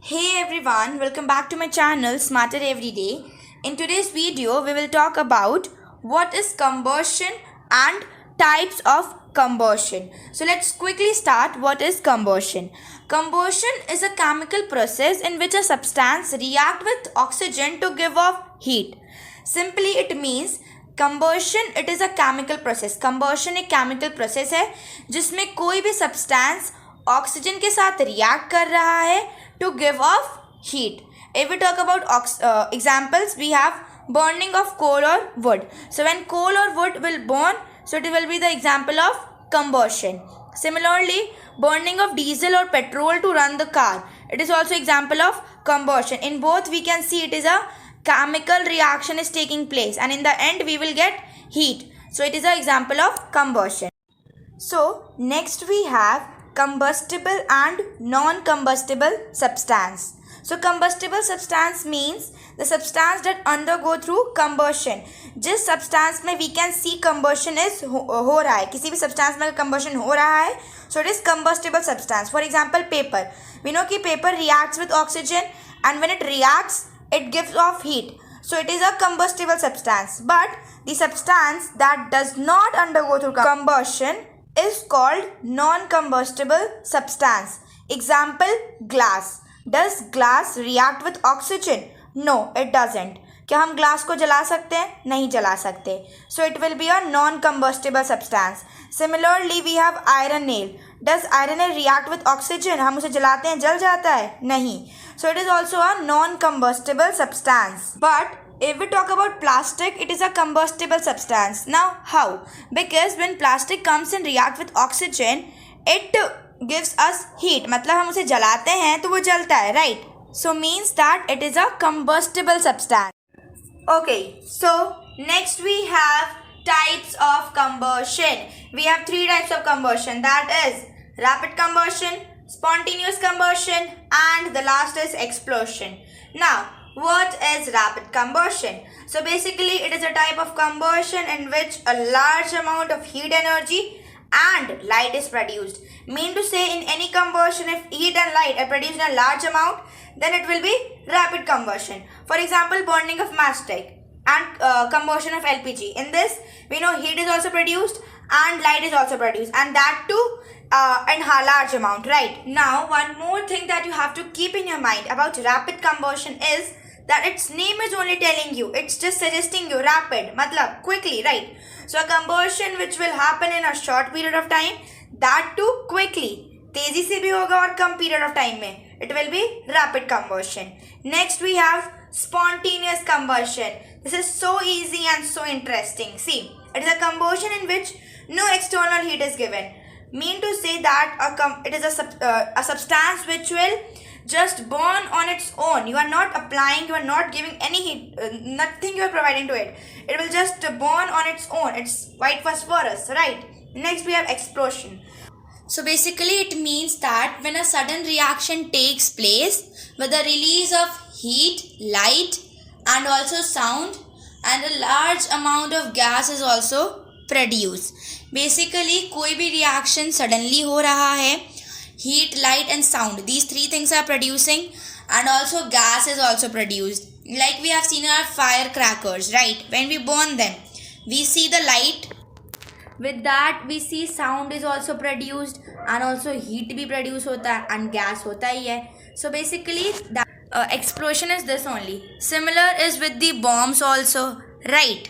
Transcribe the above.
Hey everyone, welcome back to my channel Smarter Every Day. In today's video, we will talk about what is combustion and types of combustion. So let's quickly start. What is combustion? Combustion is a chemical process in which a substance reacts with oxygen to give off heat. Simply it means combustion it is a chemical process. Combustion एक chemical process है जिसमें कोई भी substance oxygen के साथ react कर रहा है to give off heat. If we talk about examples, we have burning of coal or wood. So when coal or wood will burn, so it will be the example of combustion. Similarly, burning of diesel or petrol to run the car, it is also example of combustion. In both we can see it is a chemical reaction is taking place and in the end we will get heat. So it is an example of combustion. So next we have combustible and non-combustible substance. So combustible substance means the substance that undergo through combustion. जिस substance में we can see combustion is हो रहा है, किसी भी substance में combustion हो रहा है, so it is combustible substance. For example, paper. We know कि paper reacts with oxygen and when it reacts, it gives off heat. So it is a combustible substance. But the substance that does not undergo through combustion is called non-combustible substance. Example, glass. Does glass react with oxygen? No, it doesn't. क्या हम glass को जला सकते हैं? नहीं जला सकते. So it will be a non-combustible substance. Similarly, we have iron nail. Does iron nail react with oxygen? हम उसे जलाते हैं, जल जाता है? नहीं. So it is also a non-combustible substance. But if we talk about plastic, it is a combustible substance. Now, how? Because when plastic comes and react with oxygen, it gives us heat. मतलब हम उसे जलाते हैं तो वो जलता है, right? So means that it is a combustible substance. Okay, so next we have types of combustion. We have three types of combustion. That is rapid combustion, spontaneous combustion, and the last is explosion. Now, what is rapid combustion? So basically it is a type of combustion in which a large amount of heat energy and light is produced. Mean to say, in any combustion, if heat and light are produced in a large amount, then it will be rapid combustion. For example, burning of matchstick and combustion of LPG. In this, we know heat is also produced and light is also produced, and that too in a large amount, right? Now, one more thing that you have to keep in your mind about rapid combustion is that its name is only telling you, it's just suggesting you rapid, matlab quickly, right? So a combustion which will happen in a short period of time, that too quickly, तेजी से भी होगा और कम period of time में, it will be rapid combustion. Next we have spontaneous combustion. This is so easy and so interesting. See, it is a combustion in which no external heat is given. Mean to say that it is a substance which will just burn on its own. You are not applying, you are not giving any heat, nothing you are providing to it. It will just burn on its own. It's white phosphorus, right? Next we have explosion. So basically it means that when a sudden reaction takes place with the release of heat, light and also sound, and a large amount of gas is also produced. Basically कोई भी reaction suddenly हो रहा है, heat, light and sound, these three things are producing, and also gas is also produced. Like we have seen in our firecrackers, right? When we burn them, we see the light. With that we see sound is also produced and also heat भी produce होता है and gas होता ही है. So basically that explosion is this only. Similar is with the bombs also, right?